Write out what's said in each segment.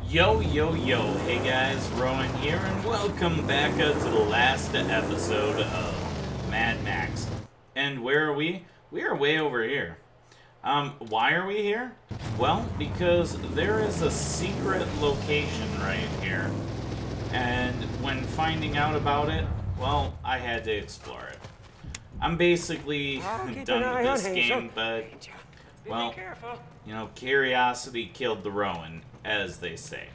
Yo, yo, yo. Hey guys, Rowan here, and welcome back to the last episode of Mad Max. And where are we? We are way over here. Why are we here? Well, because there is a secret location right here. And when finding out about it, well, I had to explore it. I'm basically done with this game, but, well, you know, curiosity killed the Rowan, as they say.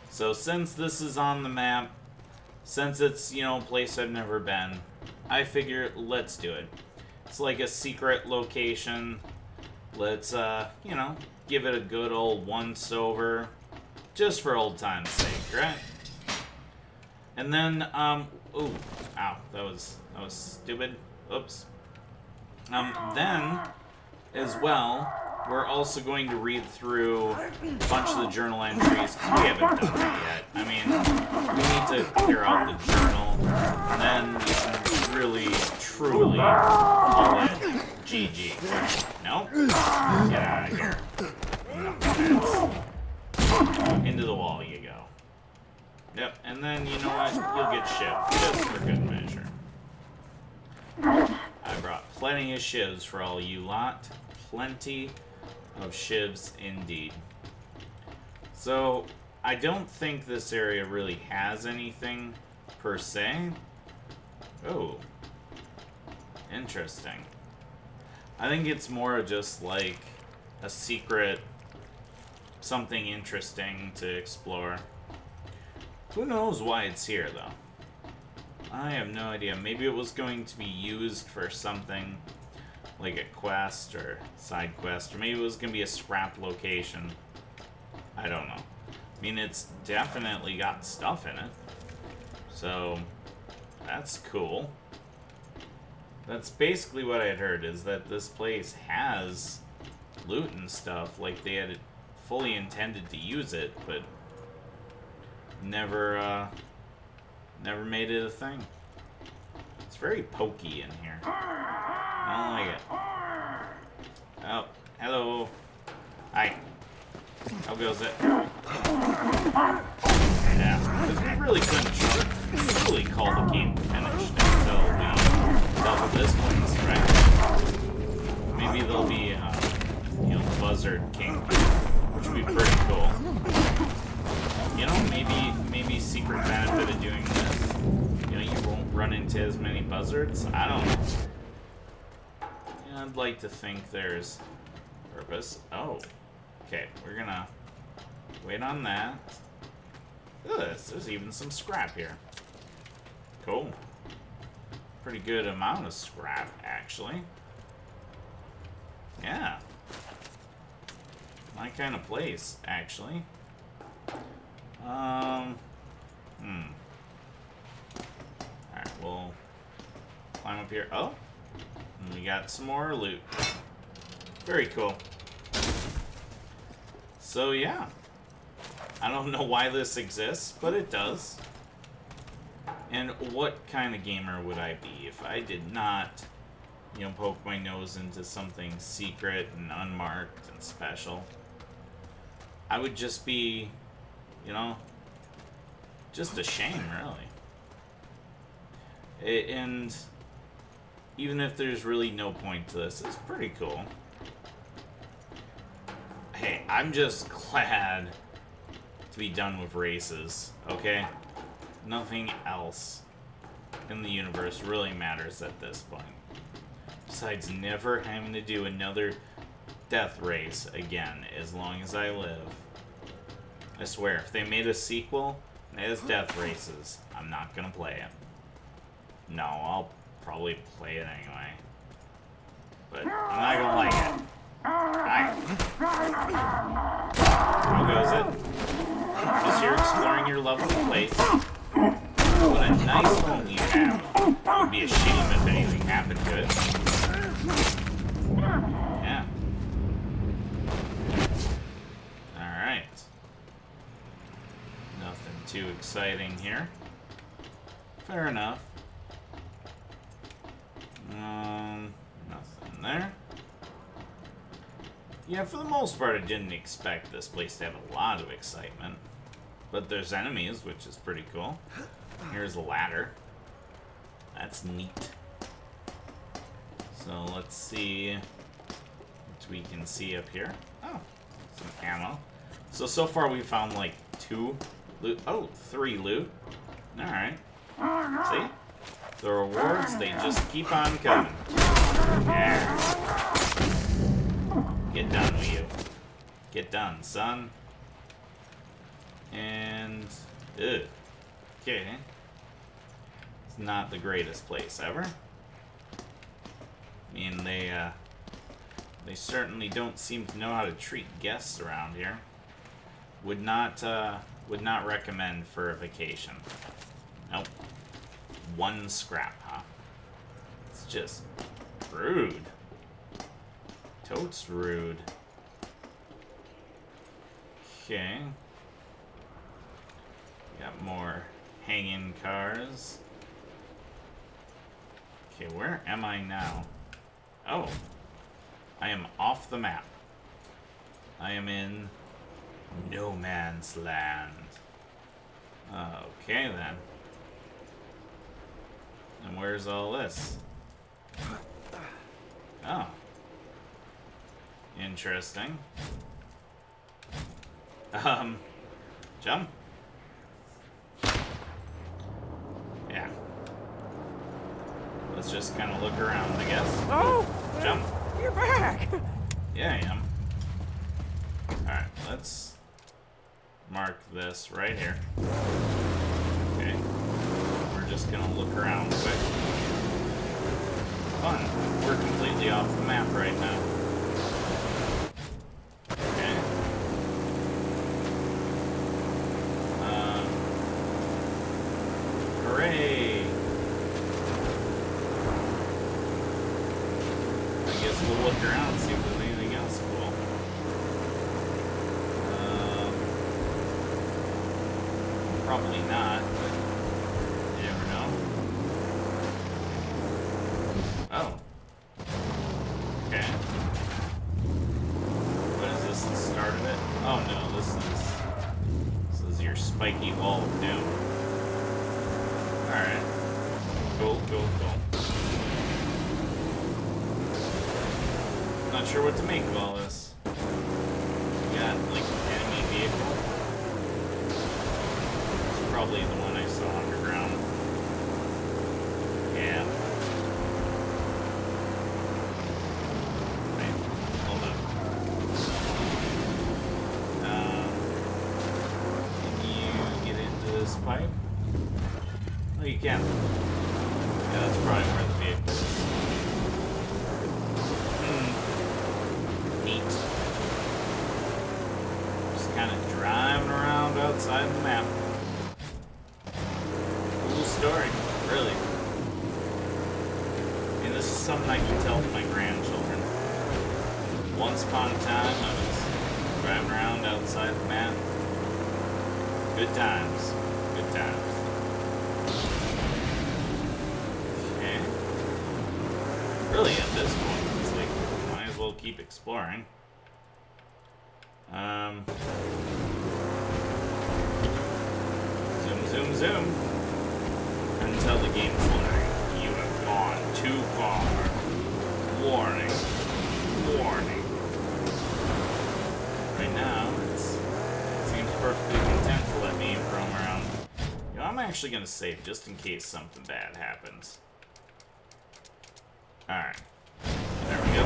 So since this is on the map, since it's, you know, a place I've never been, I figure let's do it. It's like a secret location. Let's, you know, give it a good old once-over, just for old time's sake, right? And then, ooh, ow, that was stupid. Oops. Then, as well, we're also going to read through a bunch of the journal entries, because we haven't done that yet. I mean, we need to clear out the journal, and then we can really, truly call it GG. Nope. Get out of here. No, into the wall you go. Yep, and then, you know what? You'll get shipped, just for good measure. I brought plenty of shivs for all you lot. Plenty of shivs indeed. So, I don't think this area really has anything, per se. Oh. Interesting. I think it's more just like a secret, something interesting to explore. Who knows why it's here, though? I have no idea. Maybe it was going to be used for something like a quest or side quest, or maybe it was going to be a scrap location. I don't know. I mean, it's definitely got stuff in it. So, that's cool. That's basically what I had heard, is that this place has loot and stuff. Like, they had fully intended to use it, but never made it a thing. It's very pokey in here. I don't like it. Oh, hello. Hi. How goes it? Yeah, because we really couldn't really call the game finished until we dealt with this place, right? Maybe there'll be, you know, Buzzard King, which would be pretty cool. You know, maybe secret benefit of doing this. You know, you won't run into as many buzzards. I don't know. Yeah, I'd like to think there's purpose. Oh, okay. We're gonna wait on that. Look at this. There's even some scrap here. Cool. Pretty good amount of scrap, actually. Yeah. My kind of place, actually. Alright, we'll climb up here. Oh! And we got some more loot. Very cool. So, yeah. I don't know why this exists, but it does. And what kind of gamer would I be if I did not, you know, poke my nose into something secret and unmarked and special? I would just be, you know, just a shame, really. And even if there's really no point to this, it's pretty cool. Hey, I'm just glad to be done with races, okay? Nothing else in the universe really matters at this point. Besides never having to do another death race again as long as I live. I swear, if they made a sequel as death races, I'm not gonna play it. No, I'll probably play it anyway. But I'm not gonna like it. Hi. How goes it? Just here exploring your lovely place. What a nice home you have. It would be a shame if anything happened to it. Yeah. Alright. Nothing too exciting here. Fair enough. Nothing there. Yeah, for the most part, I didn't expect this place to have a lot of excitement. But there's enemies, which is pretty cool. Here's a ladder. That's neat. So let's see what we can see up here. Oh, some ammo. So far we found like 2 loot. Oh, 3 loot. Alright. See? The rewards, they just keep on coming. Yeah. Get done with you. Get done, son. And... ugh. Okay. It's not the greatest place ever. I mean, they certainly don't seem to know how to treat guests around here. Would not recommend for a vacation. Nope. 1 scrap, huh? It's just rude. Totes rude. Okay. Got more hanging cars. Okay, where am I now? Oh. I am off the map. I am in no man's land. Okay, then. And where's all this? Oh. Interesting. Jump? Yeah. Let's just kind of look around, I guess. Oh! Jump. You're back! Yeah, I am. Alright, let's mark this right here. Okay. We're just gonna look around quick. Fun. We're completely off the map right now. Okay. Hooray! I guess we'll look around and see if there's anything else cool. Probably not, but you never know. Oh. Okay. What is this? The start of it? Oh no, this is your spiky wall of doom. Alright. Cool. Not sure what to make of all this. We got like an enemy vehicle. It's probably the one I saw underground. Yeah. Wait, hold up. Can you get into this pipe? Oh, you can. Yeah, that's probably where the vehicle is. Neat. Just kind of driving around outside the map. Cool story, really. I mean, this is something I can tell to my grandchildren. Once upon a time, I was driving around outside the map. Good times. Good times. Okay. Really, at this point, it's like, might as well keep exploring. Zoom. Until the game's like, you have gone too far. Warning. Right now, it seems perfectly content to let me roam around. You know, I'm actually gonna save just in case something bad happens. Alright. There we go.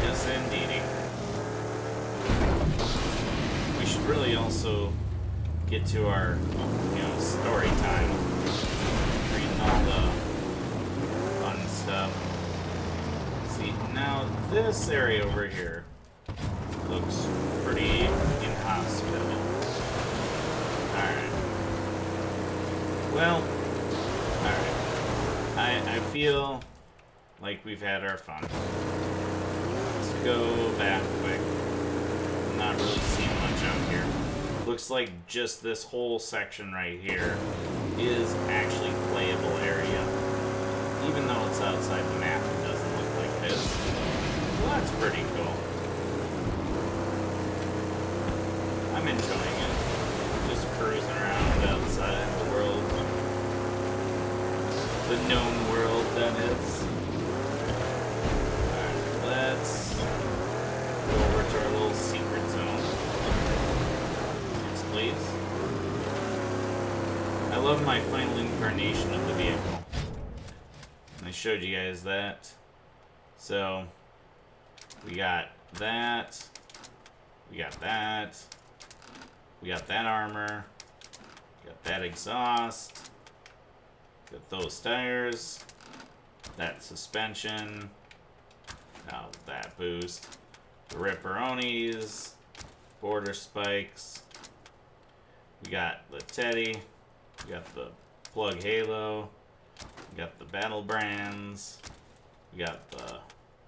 Yes, indeedy. We should really also get to our, story time. Reading all the fun stuff. See, now this area over here looks pretty inhospitable. Alright. Well, alright. I feel like we've had our fun. Let's go back quick. I'm not really seeing much out here. Looks like just this whole section right here is actually playable area. Even though it's outside the map, it doesn't look like it is. that's pretty cool. I'm enjoying it. Just cruising around outside the world. The known world, that is. Alright, let's go over to our little secret zone. Yes, please. I love my final incarnation of the vehicle. I showed you guys that. So, we got that. We got that. We got that armor. We got that exhaust. Got those tires. That suspension. Oh, that boost. The ripperonis. Border spikes. We got the Teddy. We got the plug halo. We got the battle brands. We got the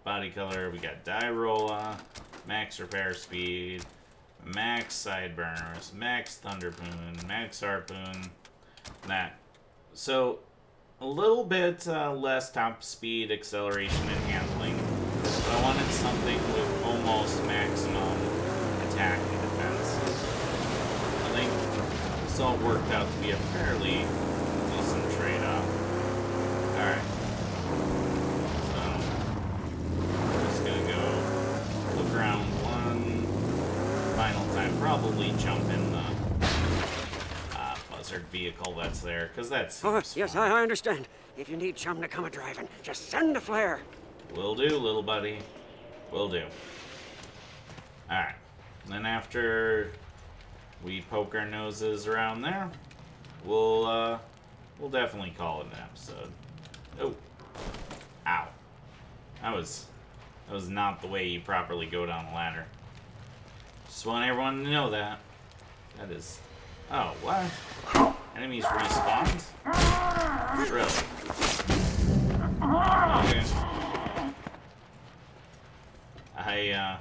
body color. We got Dirola. Max repair speed. Max sideburns. Max thunderpoon. Max harpoon. That. So, a little bit less top speed, acceleration, and handling. But I wanted something with almost maximum attack and defense. I think this all worked out to be a fairly decent trade-off. Alright. So, I'm just gonna go look around one final time. Probably jump in the buzzard vehicle that's there, because that's... Oh, yes, I understand. If you need chum to come a-driving, just send a flare. Will do, little buddy. Will do. Alright. Then after we poke our noses around there, we'll definitely call it an episode. Oh. Ow. That was not the way you properly go down the ladder. Just want everyone to know that. That is... Oh, what? Enemies respawned? Really? Okay. A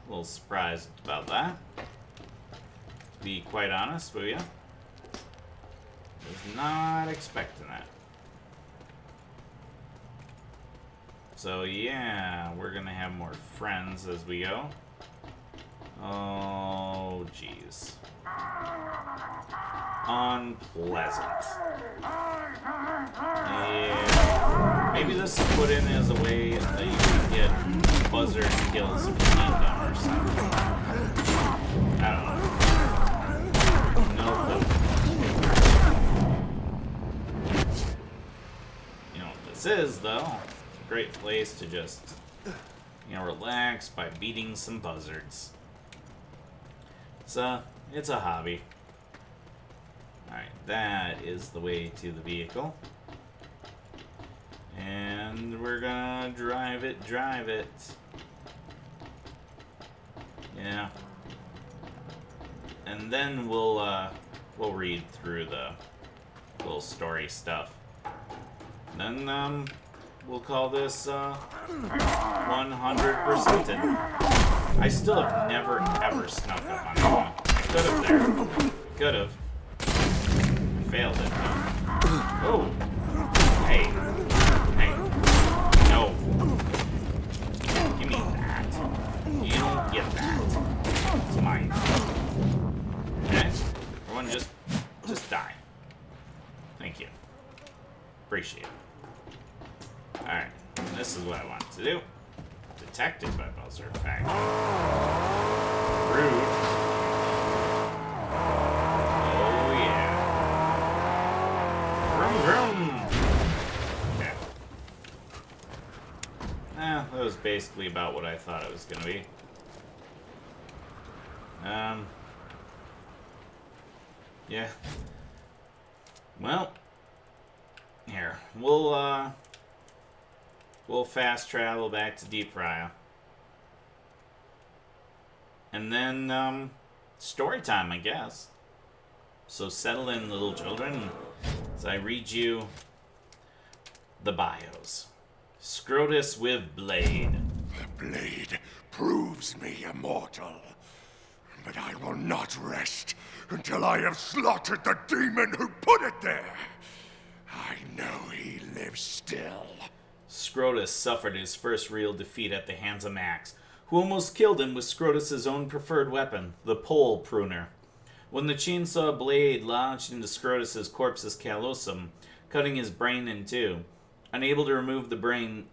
little surprised about that. To be quite honest with you. Was not expecting that. So yeah, we're gonna have more friends as we go. Oh, jeez. Unpleasant. Yeah. Maybe this is put in as a way that you can get buzzard kills if you need them or something. I don't know. No clue. You know what this is, though? It's a great place to just, relax by beating some buzzards. It's a hobby. Alright, that is the way to the vehicle. And we're gonna drive it. Yeah. And then we'll read through the little story stuff. Then, we'll call this, 100%ed. I still have never, ever snuck up on one. I could have there. Could have. Failed it, though. Oh! Hey. Hey. No. Give me that. You don't get that. It's mine. Okay? Everyone just die. Thank you. Appreciate it. Alright. This is what I wanted to do. Detected by Buzzard Fact. Rude. Oh yeah. Vroom vroom. Okay. That was basically about what I thought it was gonna be. Yeah. Well, here. We'll fast travel back to Deep Fryer. And then, story time, I guess. So settle in, little children, as I read you the bios. Scrotus with blade. The blade proves me immortal. But I will not rest until I have slaughtered the demon who put it there. I know he lives still. Scrotus suffered his first real defeat at the hands of Max, who almost killed him with Scrotus's own preferred weapon, the pole pruner. When the chainsaw blade lodged into Scrotus's corpse's callosum, cutting his brain in two, unable to remove the blade,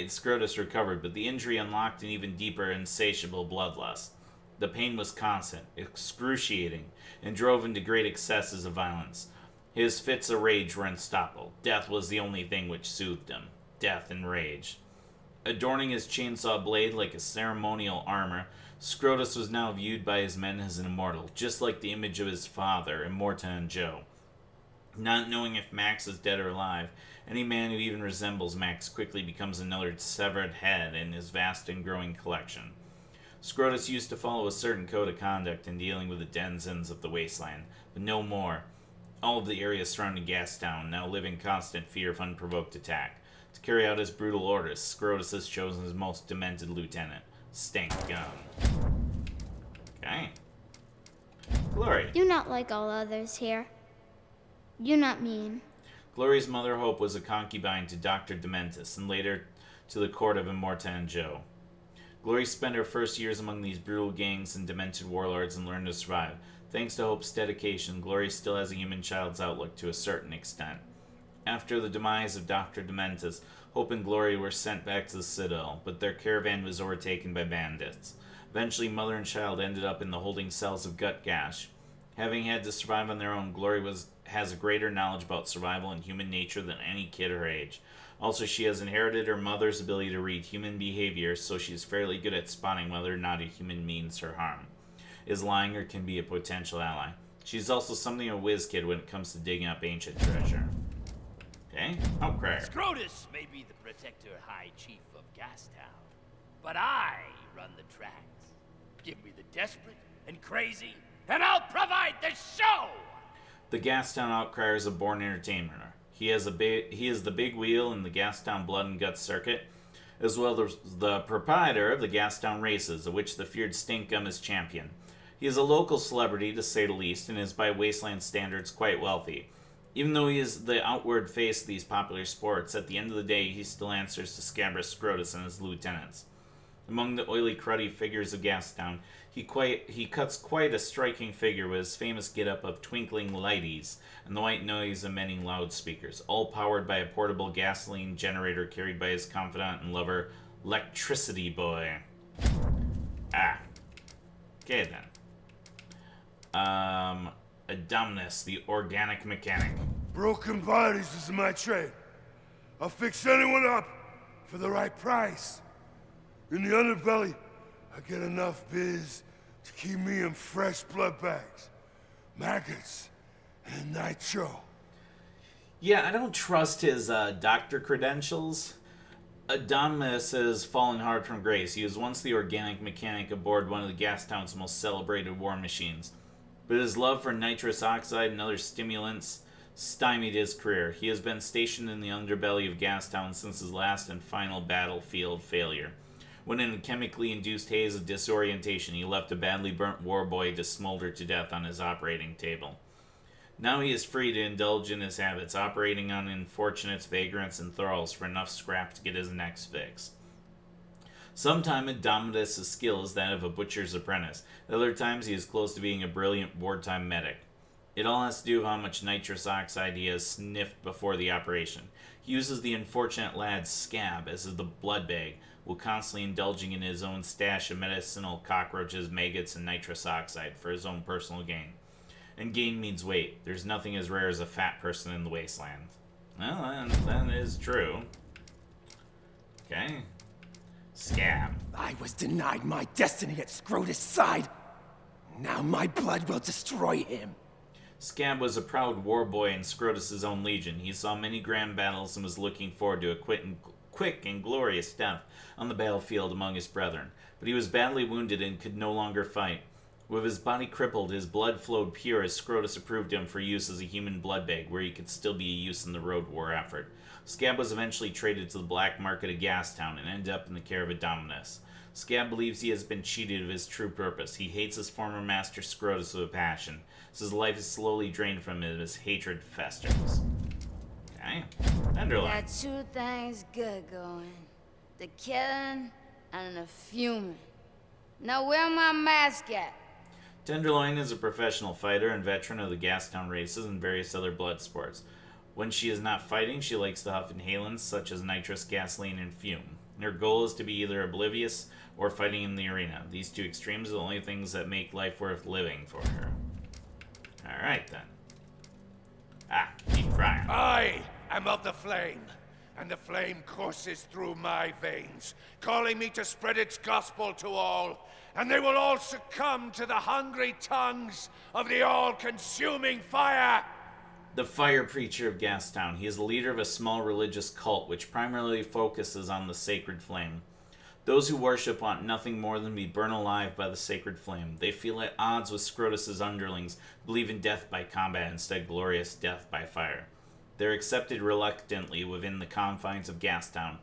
Scrotus recovered, but the injury unlocked an even deeper, insatiable bloodlust. The pain was constant, excruciating, and drove him to great excesses of violence. His fits of rage were unstoppable. Death was the only thing which soothed him. Death and rage. Adorning his chainsaw blade like a ceremonial armor, Scrotus was now viewed by his men as an immortal, just like the image of his father, Immortan Joe. Not knowing if Max is dead or alive, any man who even resembles Max quickly becomes another severed head in his vast and growing collection. Scrotus used to follow a certain code of conduct in dealing with the denizens of the wasteland, but no more. All of the area surrounding Gastown now live in constant fear of unprovoked attack. To carry out his brutal orders, Scrotus has chosen his most demented lieutenant, Stank Gun. Okay. Glory. You not like all others here. You not mean. Glory's mother Hope was a concubine to Dr. Dementus, and later to the court of Immortan Joe. Glory spent her first years among these brutal gangs and demented warlords and learned to survive. Thanks to Hope's dedication, Glory still has a human child's outlook to a certain extent. After the demise of Dr. Dementus, Hope and Glory were sent back to the Citadel, but their caravan was overtaken by bandits. Eventually, mother and child ended up in the holding cells of Gutgash. Having had to survive on their own, Glory has a greater knowledge about survival and human nature than any kid her age. Also, she has inherited her mother's ability to read human behavior, so she is fairly good at spotting whether or not a human means her harm, is lying, or can be a potential ally. She's also something of a whiz kid when it comes to digging up ancient treasure. Okay, Outcry. Scrotus may be the protector high chief of Gastown, but I run the tracks. Give me the desperate and crazy, and I'll provide the show! The Gastown Outcrier is a born entertainer. He is the big wheel in the Gastown Blood and Guts circuit, as well as the proprietor of the Gastown Races, of which the feared Stinkum is champion. He is a local celebrity, to say the least, and is by wasteland standards quite wealthy. Even though he is the outward face of these popular sports, at the end of the day he still answers to Scabrous Scrotus and his lieutenants. Among the oily, cruddy figures of Gastown, he cuts quite a striking figure with his famous get-up of twinkling lighties and the white noise emitting loudspeakers, all powered by a portable gasoline generator carried by his confidant and lover, Electricity Boy. Okay then. Adominus, the organic mechanic. Broken bodies is my trade. I'll fix anyone up for the right price. In the underbelly, I get enough biz to keep me in fresh blood bags, maggots, and nitro. Yeah, I don't trust his doctor credentials. Adominus has fallen hard from grace. He was once the organic mechanic aboard one of the Gastown's most celebrated war machines. But his love for nitrous oxide and other stimulants stymied his career. He has been stationed in the underbelly of Gastown since his last and final battlefield failure, when in a chemically induced haze of disorientation he left a badly burnt war boy to smolder to death on his operating table. Now he is free to indulge in his habits, operating on unfortunates, vagrants, and thralls for enough scrap to get his next fix. Sometimes Adominus' skill is that of a butcher's apprentice. At other times he is close to being a brilliant wartime medic. It all has to do with how much nitrous oxide he has sniffed before the operation. He uses the unfortunate lad's scab as the blood bag, while constantly indulging in his own stash of medicinal cockroaches, maggots, and nitrous oxide for his own personal gain. And gain means weight. There's nothing as rare as a fat person in the wasteland. Well, that is true. Okay. Scab. I was denied my destiny at Scrotus' side. Now my blood will destroy him. Scab was a proud war boy in Scrotus' own legion. He saw many grand battles and was looking forward to a quick and glorious death on the battlefield among his brethren. But he was badly wounded and could no longer fight. With his body crippled, his blood flowed pure as Scrotus approved him for use as a human blood bag, where he could still be a use in the road war effort. Scab was eventually traded to the black market of Gastown and ended up in the care of Adominus. Scab believes he has been cheated of his true purpose. He hates his former master Scrotus with a passion, as his life is slowly drained from him as his hatred festers. Okay. Tenderloin. Got two things good going. The killing and the fuming. Now where my mask at? Tenderloin is a professional fighter and veteran of the Gastown races and various other blood sports. When she is not fighting, she likes to huff inhalants such as nitrous, gasoline, and fume. Her goal is to be either oblivious or fighting in the arena. These two extremes are the only things that make life worth living for her. Alright then. Deep frying. I am of the flame, and the flame courses through my veins, calling me to spread its gospel to all, and they will all succumb to the hungry tongues of the all-consuming fire! The Fire Preacher of Gastown. He is the leader of a small religious cult which primarily focuses on the sacred flame. Those who worship want nothing more than to be burned alive by the sacred flame. They feel at odds with Scrotus's underlings, believe in death by combat instead of glorious death by fire. They're accepted reluctantly within the confines of Gastown,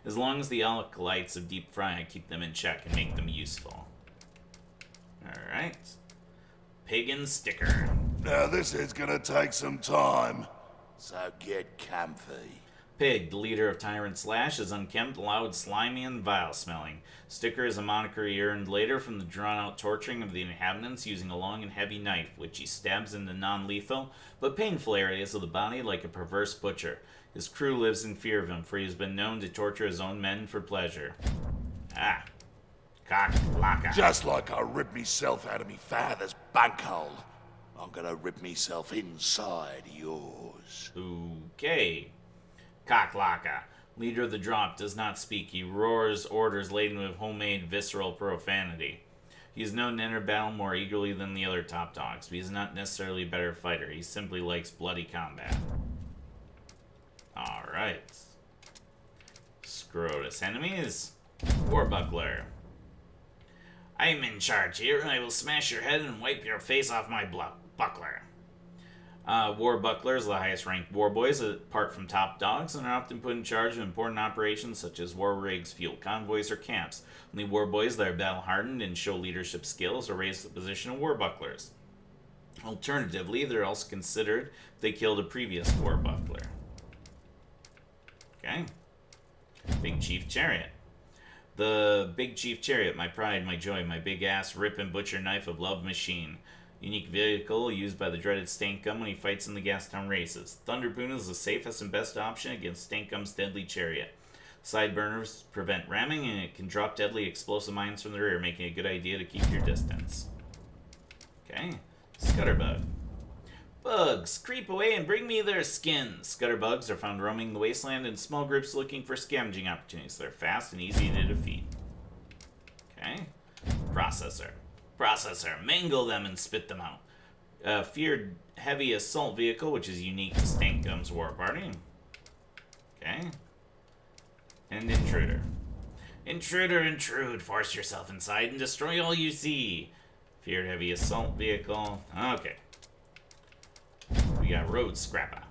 as long as the acolytes of Deep Fry keep them in check and make them useful. Alright. Pagan Sticker. Now this is gonna take some time, so get comfy. Pig, the leader of Tyrant Slash, is unkempt, loud, slimy, and vile-smelling. Sticker is a moniker he earned later from the drawn-out torturing of the inhabitants using a long and heavy knife, which he stabs into non-lethal, but painful areas of the body like a perverse butcher. His crew lives in fear of him, for he has been known to torture his own men for pleasure. Cock laka. Just like I ripped myself out of me father's bunkhole, I'm gonna rip myself inside yours. Okay. Cocklaka, leader of the drop, does not speak. He roars orders laden with homemade visceral profanity. He is known to enter battle more eagerly than the other top dogs, but he is not necessarily a better fighter. He simply likes bloody combat. Alright. Scrotus enemies. Warbuckler. I am in charge here, and I will smash your head and wipe your face off my buckler. Warbuckler is the highest ranked warboys apart from top dogs and are often put in charge of important operations such as war rigs, fuel convoys, or camps. Only warboys that are battle hardened and show leadership skills are raised to the position of warbucklers. Alternatively, they're also considered if they killed a previous warbuckler. Okay. Big Chief Chariot. The Big Chief Chariot, my pride, my joy, my big ass rip and butcher knife of love machine. Unique vehicle used by the dreaded Stankum when he fights in the Gastown races. Thunderpoon is the safest and best option against Stankum's deadly chariot. Side burners prevent ramming, and it can drop deadly explosive mines from the rear, making it a good idea to keep your distance. Okay. Scutterbug. Bugs, creep away and bring me their skins. Scutterbugs are found roaming the wasteland in small groups looking for scavenging opportunities. They're fast and easy to defeat. Okay. Processor. Processor, mangle them and spit them out. Feared heavy assault vehicle, which is unique to Stankum's war party. Okay. And Intruder. Intruder, intrude. Force yourself inside and destroy all you see. Feared heavy assault vehicle. Okay. We got Road Scrappa.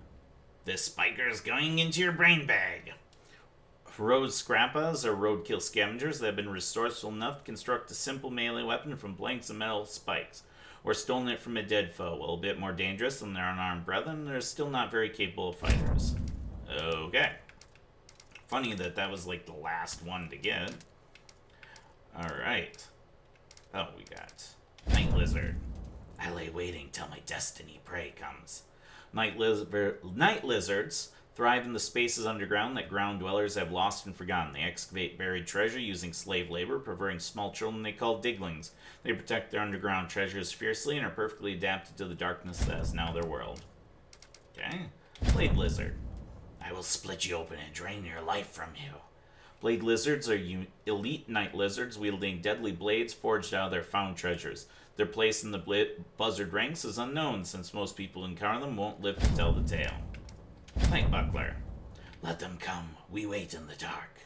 This spiker is going into your brain bag. Road Scrappas are roadkill scavengers that have been resourceful enough to construct a simple melee weapon from blanks and metal spikes, or stolen it from a dead foe. While a bit more dangerous than their unarmed brethren, they're still not very capable of fighters. Okay. Funny that that was like the last one to get. Alright. Oh, we got Night Lizard. I lay waiting till my destiny prey comes. Night lizards thrive in the spaces underground that ground dwellers have lost and forgotten. They excavate buried treasure using slave labor, preferring small children they call diglings. They protect their underground treasures fiercely and are perfectly adapted to the darkness that is now their world. Okay. Blade Lizard. I will split you open and drain your life from you. Blade Lizards are elite night lizards wielding deadly blades forged out of their found treasures. Their place in the buzzard ranks is unknown, since most people who encounter them won't live to tell the tale. Night Buckler. Let them come. We wait in the dark.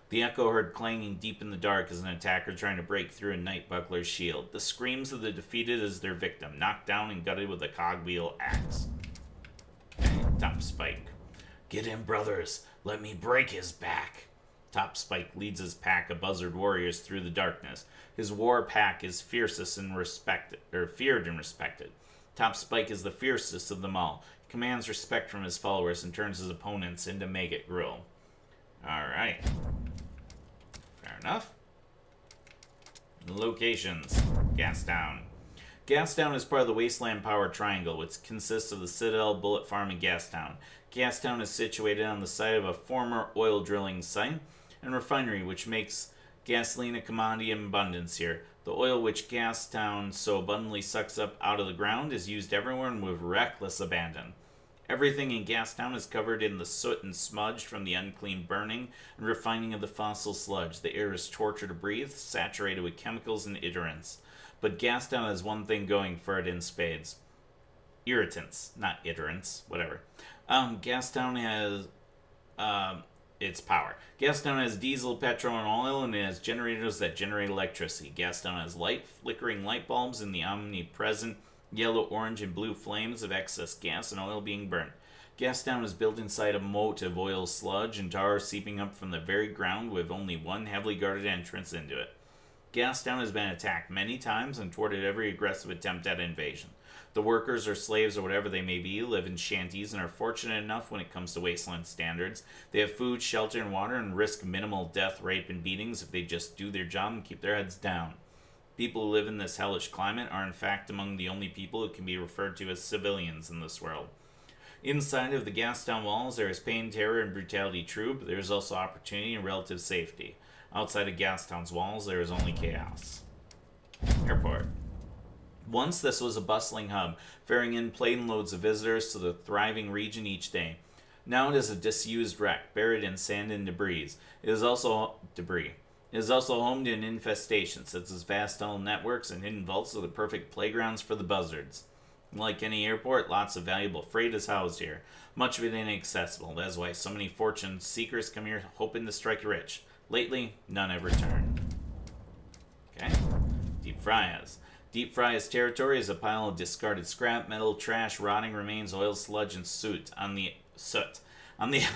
The echo heard clanging deep in the dark as an attacker trying to break through a Night Buckler's shield. The screams of the defeated as their victim, knocked down and gutted with a cogwheel axe. Okay, Top Spike. Get him, brothers. Let me break his back. Top Spike leads his pack of buzzard warriors through the darkness. His war pack is fiercest and feared and respected. Top Spike is the fiercest of them all. commands respect from his followers, and turns his opponents into maggot gruel. Alright. Fair enough. Locations. Gastown. Gastown is part of the Wasteland Power Triangle, which consists of the Citadel, Bullet Farm, and Gastown. Gastown is situated on the site of a former oil drilling site and refinery, which makes gasoline a commodity in abundance here. The oil which Gastown so abundantly sucks up out of the ground is used everywhere and with reckless abandon. Everything in Gastown is covered in the soot and smudge from the unclean burning and refining of the fossil sludge. The air is torture to breathe, saturated with chemicals and irritants. But Gastown has one thing going for it in spades. Irritants, not itterants, whatever. Gastown has its power. Gastown has diesel, petrol, and oil, and it has generators that generate electricity. Gastown has flickering light bulbs and the omnipresent yellow, orange, and blue flames of excess gas and oil being burnt. Gastown is built inside a moat of oil sludge and tar seeping up from the very ground with only one heavily guarded entrance into it. Gastown has been attacked many times and thwarted every aggressive attempt at invasion. The workers or slaves or whatever they may be live in shanties and are fortunate enough when it comes to wasteland standards. They have food, shelter, and water and risk minimal death, rape, and beatings if they just do their job and keep their heads down. People who live in this hellish climate are in fact among the only people who can be referred to as civilians in this world. Inside of the Gastown walls there is pain, terror, and brutality true, but there is also opportunity and relative safety. Outside of Gastown's walls there is only chaos. Airport. Once this was a bustling hub, ferrying in plane loads of visitors to the thriving region each day. Now it is a disused wreck, buried in sand and debris. It is also home to an infestation, such as vast tunnel networks and hidden vaults are the perfect playgrounds for the buzzards. Like any airport, lots of valuable freight is housed here. Much of it inaccessible. That's why so many fortune seekers come here hoping to strike rich. Lately, none have returned. Okay. Deep Fryas. Deep Fryas territory is a pile of discarded scrap, metal, trash, rotting remains, oil, sludge, and soot on the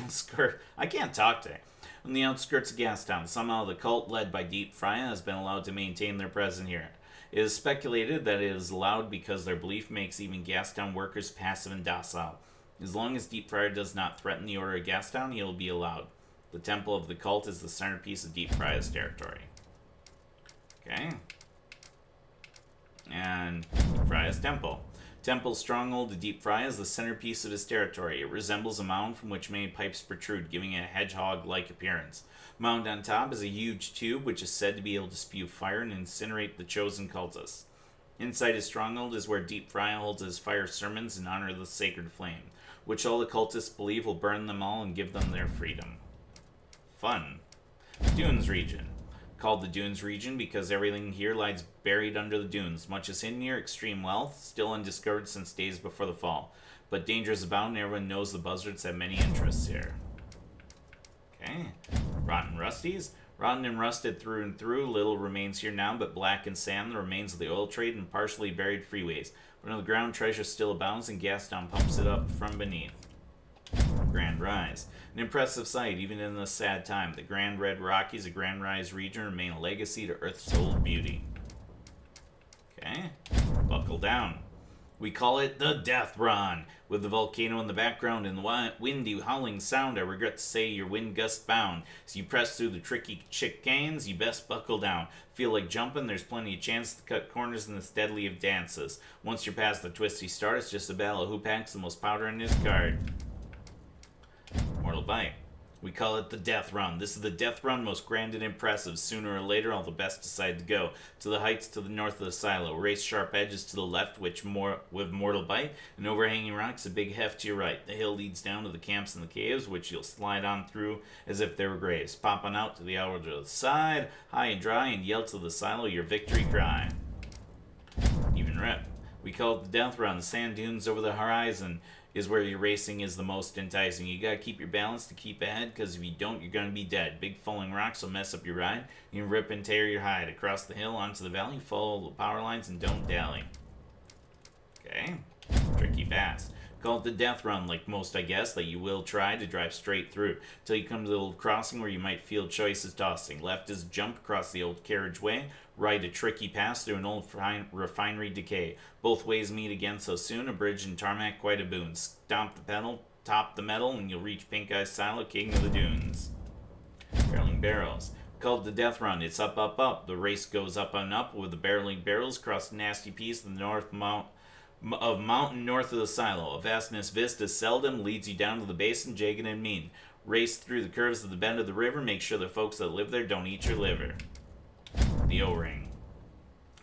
outskirts. I can't talk today. On the outskirts of Gastown, somehow the cult led by Deep Frya has been allowed to maintain their presence here. It is speculated that it is allowed because their belief makes even Gastown workers passive and docile. As long as Deep Fryer does not threaten the order of Gastown, he will be allowed. The temple of the cult is the centerpiece of Deep Frya's territory. Okay. And Deep Frya's temple. Temple's stronghold to Deep Frya is the centerpiece of his territory. It resembles a mound from which many pipes protrude, giving it a hedgehog-like appearance. Mound on top is a huge tube which is said to be able to spew fire and incinerate the chosen cultists. Inside his stronghold is where Deep Frya holds his fire sermons in honor of the sacred flame, which all the cultists believe will burn them all and give them their freedom. Fun. Dunes region. Called the Dunes region because everything here lies buried under the dunes. Much is hidden here, extreme wealth, still undiscovered since days before the fall. But dangers abound and everyone knows the buzzards have many interests here. Okay. Rotten Rusties. Rotten and rusted through and through, little remains here now but black and sand, the remains of the oil trade and partially buried freeways. But underground treasure still abounds and Gastown pumps it up from beneath. Grand Rise. An impressive sight, even in this sad time. The Grand Red Rockies of Grand Rise region remain a legacy to Earth's old beauty. Okay. Buckle down. We call it the Death Run. With the volcano in the background and the windy howling sound, I regret to say you're wind gust bound. As you press through the tricky chicanes, you best buckle down. Feel like jumping, there's plenty of chance to cut corners in this deadly of dances. Once you're past the twisty start, it's just a battle of who packs the most powder in his card. Mortal Bite. We call it the Death Run. This is the Death Run, most grand and impressive. Sooner or later, all the best decide to go. To the heights to the north of the silo. Race sharp edges to the left, with Mortal Bite, and overhanging rocks, a big heft to your right. The hill leads down to the camps and the caves, which you'll slide on through as if they were graves. Pop on out to the other side, high and dry, and yell to the silo your victory cry. Even Rip. We call it the Death Run. The sand dunes over the horizon is where your racing is the most enticing. You gotta keep your balance to keep ahead, because if you don't, you're gonna be dead. Big falling rocks will mess up your ride. You can rip and tear your hide. Across the hill, onto the valley, follow the power lines, and don't dally. Okay. Tricky Bass. Call it the death run, like most, I guess, that you will try to drive straight through, till you come to the old crossing where you might feel choices tossing. Left is jump across the old carriageway, right a tricky pass through an old refinery decay. Both ways meet again so soon, a bridge and tarmac quite a boon. Stomp the pedal, top the metal, and you'll reach Pink Eye Silo, king of the dunes. Barreling barrels. Called the death run, it's up, up, up. The race goes up and up with the barreling barrels across the nasty piece of the mountain north of the silo. A vastness vista seldom leads you down to the basin, jagged and mean. Race through the curves of the bend of the river, make sure the folks that live there don't eat your liver. The O-Ring.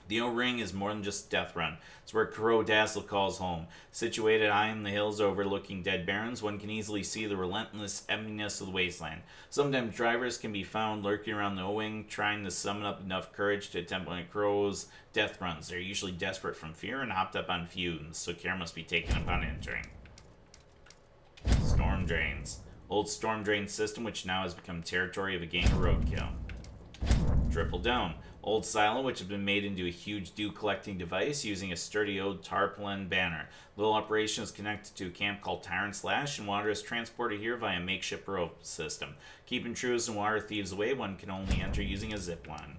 The O-Ring is more than just a death run. It's where Crow Dazzle calls home. Situated high in the hills overlooking dead barrens, one can easily see the relentless emptiness of the wasteland. Sometimes drivers can be found lurking around the O-Wing, trying to summon up enough courage to attempt one of Crow's death runs. They're usually desperate from fear and hopped up on fumes, so care must be taken upon entering. Storm drains. Old storm drain system, which now has become territory of a gang of roadkill. Triple Dome. Old silo, which has been made into a huge dew-collecting device using a sturdy old tarpaulin banner. Little operation is connected to a camp called Tyrant Slash, and water is transported here via a makeshift rope system. Keeping intrusives and water thieves away, one can only enter using a zip line.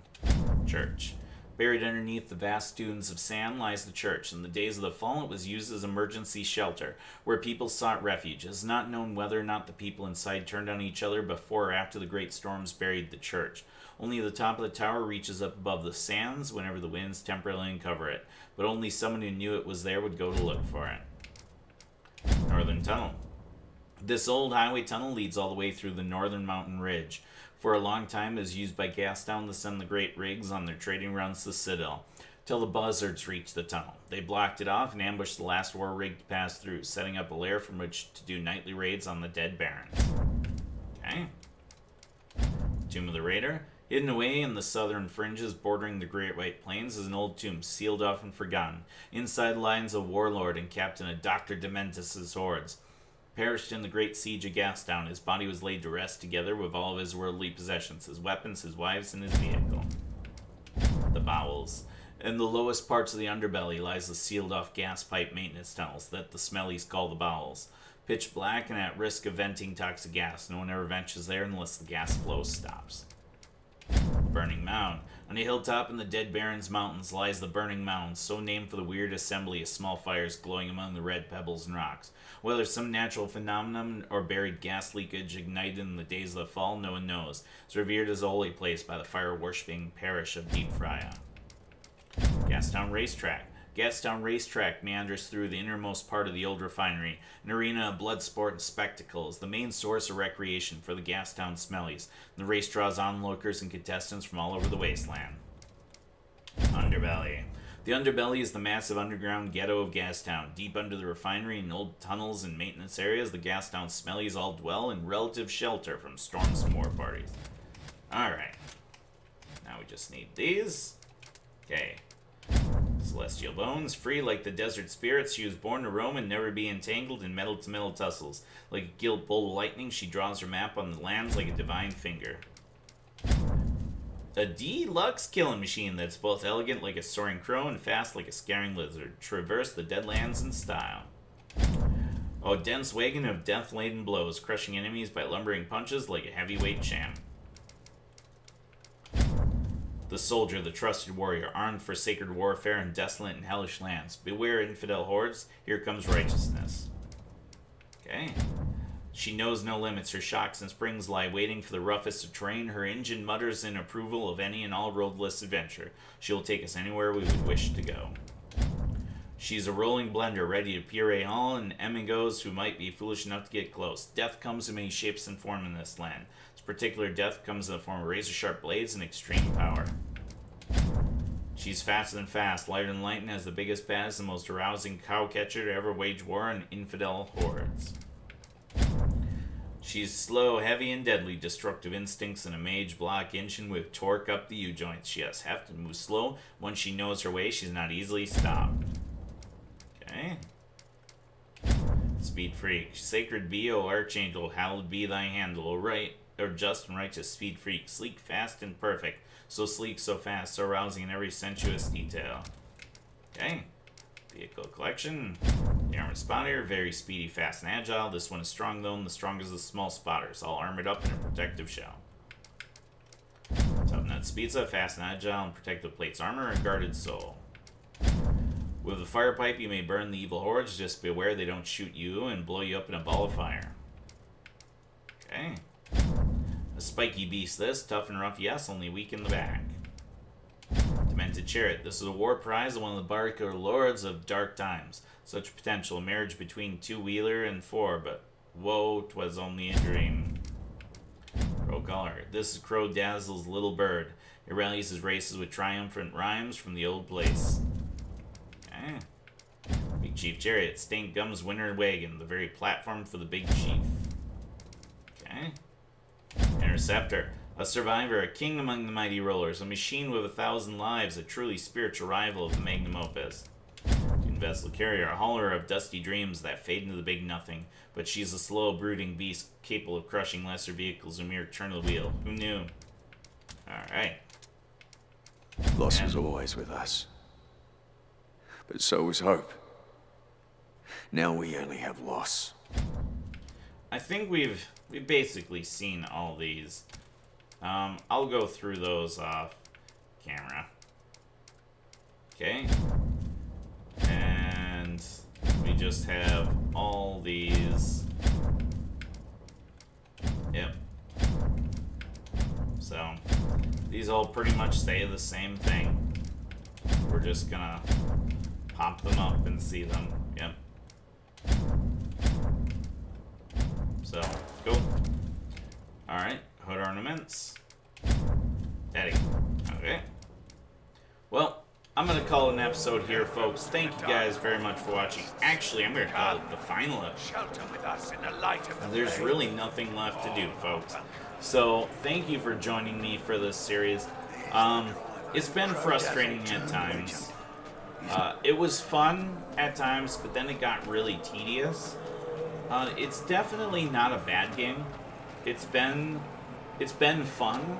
Church. Buried underneath the vast dunes of sand lies the church. In the days of the fall, it was used as emergency shelter, where people sought refuge. It is not known whether or not the people inside turned on each other before or after the great storms buried the church. Only the top of the tower reaches up above the sands whenever the winds temporarily uncover it, but only someone who knew it was there would go to look for it. Northern Tunnel. This old highway tunnel leads all the way through the northern mountain ridge. For a long time it was used by Gastown to send the great rigs on their trading runs to the Citadel, till the buzzards reached the tunnel. They blocked it off and ambushed the last war rig to pass through, setting up a lair from which to do nightly raids on the dead barons. Okay. Tomb of the Raider. Hidden away in the southern fringes bordering the Great White Plains is an old tomb, sealed off and forgotten. Inside lies a warlord and captain of Dr. Dementus' hordes. Perished in the great siege of Gastown, his body was laid to rest together with all of his worldly possessions, his weapons, his wives, and his vehicle. The bowels. In the lowest parts of the underbelly lies the sealed-off gas pipe maintenance tunnels that the smellies call the bowels. Pitch black and at risk of venting toxic gas, no one ever ventures there unless the gas flow stops. The Burning Mound. On a hilltop in the Dead Barrens Mountains lies the Burning Mound, so named for the weird assembly of small fires glowing among the red pebbles and rocks. Whether some natural phenomenon or buried gas leakage ignited in the days of the fall, no one knows. It's revered as a holy place by the fire-worshipping parish of Deep Frya. Gastown Racetrack. Gastown Racetrack meanders through the innermost part of the old refinery, an arena of blood sport and spectacles, the main source of recreation for the Gastown Smellies. The race draws onlookers and contestants from all over the wasteland. Underbelly. The Underbelly is the massive underground ghetto of Gastown. Deep under the refinery and old tunnels and maintenance areas, the Gastown Smellies all dwell in relative shelter from storms and war parties. Alright. Now we just need these. Okay. Celestial Bones, free like the desert spirits, she was born to roam and never be entangled in metal-to-metal tussles. Like a gilt bolt of lightning, she draws her map on the lands like a divine finger. A deluxe killing machine that's both elegant like a soaring crow and fast like a scaring lizard. Traverse the deadlands in style. A dense wagon of death-laden blows, crushing enemies by lumbering punches like a heavyweight champ. The soldier, the trusted warrior, armed for sacred warfare in desolate and hellish lands. Beware infidel hordes, here comes righteousness. Okay. She knows no limits, her shocks and springs lie waiting for the roughest of terrain. Her engine mutters in approval of any and all roadless adventure. She will take us anywhere we would wish to go. She's a rolling blender, ready to puree all and amigos who might be foolish enough to get close. Death comes in many shapes and forms in this land. This particular death comes in the form of razor-sharp blades and extreme power. She's faster than fast, lighter than light, and has the biggest, baddest, and most arousing cow-catcher to ever wage war on infidel hordes. She's slow, heavy, and deadly, destructive instincts and a mage block engine with torque up the U-joints. She has have to move slow. Once she knows her way, she's not easily stopped. Okay. Speed Freak. Sacred be, O Archangel, hallowed be thy handle. O right, or just and righteous Speed Freak. Sleek, fast, and perfect. So sleek, so fast, so rousing in every sensuous detail. Okay. Vehicle collection. The armored spotter, very speedy, fast, and agile. This one is strong though, and the strongest of the small spotters, all armored up in a protective shell. Tough nut speedsa, fast and agile, and protective plates armor, and guarded soul. With a fire pipe, you may burn the evil hordes. Just be aware they don't shoot you and blow you up in a ball of fire. Okay. A spiky beast this, tough and rough, yes, only weak in the back. Demented chariot. This is a war prize of one of the Barker lords of dark times. Such potential, a marriage between two-wheeler and four, but woe, 'twas only a dream. Crow color. This is Crow Dazzle's little bird. It rallies his races with triumphant rhymes from the old place. Okay. Big Chief Chariot. Stank Gum's winter wagon, the very platform for the Big Chief. Okay. Interceptor. A survivor, a king among the mighty rollers, a machine with 1,000 lives, a truly spiritual rival of the magnum opus. Vessel carrier, a hauler of dusty dreams that fade into the big nothing, but she's a slow, brooding beast capable of crushing lesser vehicles, a mere turn of the wheel. Who knew? Alright. Loss was always with us. But so was hope. Now we only have loss. I think we've basically seen all these. I'll go through those off camera. Okay. And we just have all these. Yep. So, these all pretty much say the same thing. We're just gonna pop them up and see them. Yep. So, cool. Alright, hood ornaments. Daddy. Okay. Well, I'm going to call it an episode here, folks. Thank you guys very much for watching. Actually, I'm going to call it the final episode. There's really nothing left to do, folks. So, thank you for joining me for this series. It's been frustrating at times. It was fun at times, but then it got really tedious. It's definitely not a bad game. It's been fun,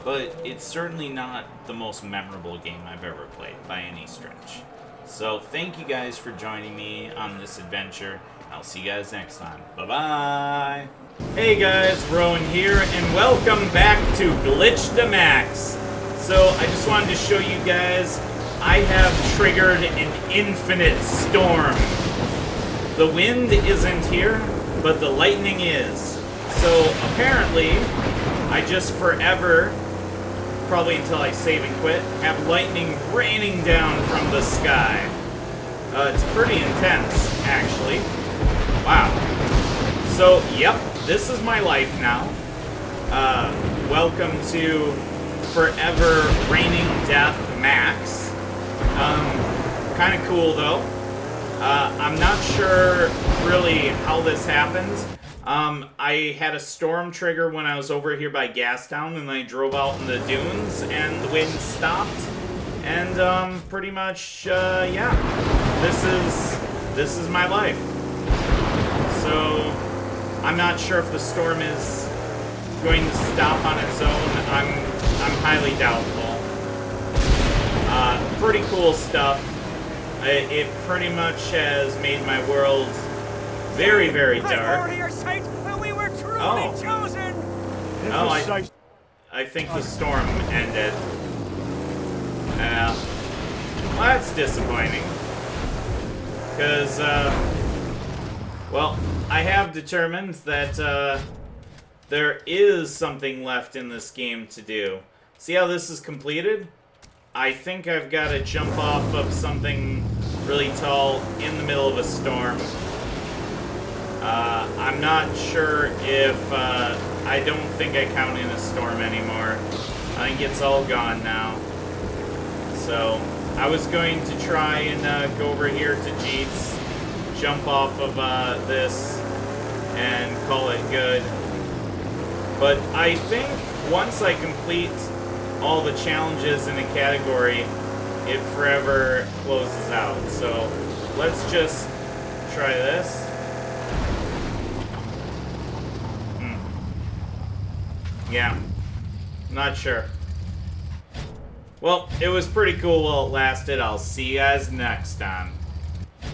but it's certainly not the most memorable game I've ever played by any stretch. So thank you guys for joining me on this adventure. I'll see you guys next time. Bye-bye. Hey guys, Rowan here, and welcome back to Glitch to Max. So I just wanted to show you guys, I have triggered an infinite storm. The wind isn't here, but the lightning is. So apparently, I just forever, probably until I save and quit, have lightning raining down from the sky. It's pretty intense, actually. Wow. So, yep, this is my life now. Welcome to Forever Raining Death Max. Kind of cool, though. I'm not sure really how this happened. I had a storm trigger when I was over here by Gastown, and I drove out in the dunes, and the wind stopped. And, pretty much, yeah. This is my life. So, I'm not sure if the storm is going to stop on its own. I'm highly doubtful. Pretty cool stuff. It pretty much has made my world very, very dark. Oh, I think the storm ended. Well, that's disappointing. Because, well, I have determined that there is something left in this game to do. See how this is completed? I think I've got to jump off of something really tall in the middle of a storm. I'm not sure if, I don't think I count in a storm anymore. I think it's all gone now. So, I was going to try and go over here to Jeets, jump off of this, and call it good. But I think once I complete all the challenges in a category, it forever closes out. So, let's just try this. Yeah, not sure. Well, it was pretty cool while it lasted. I'll see you guys next time.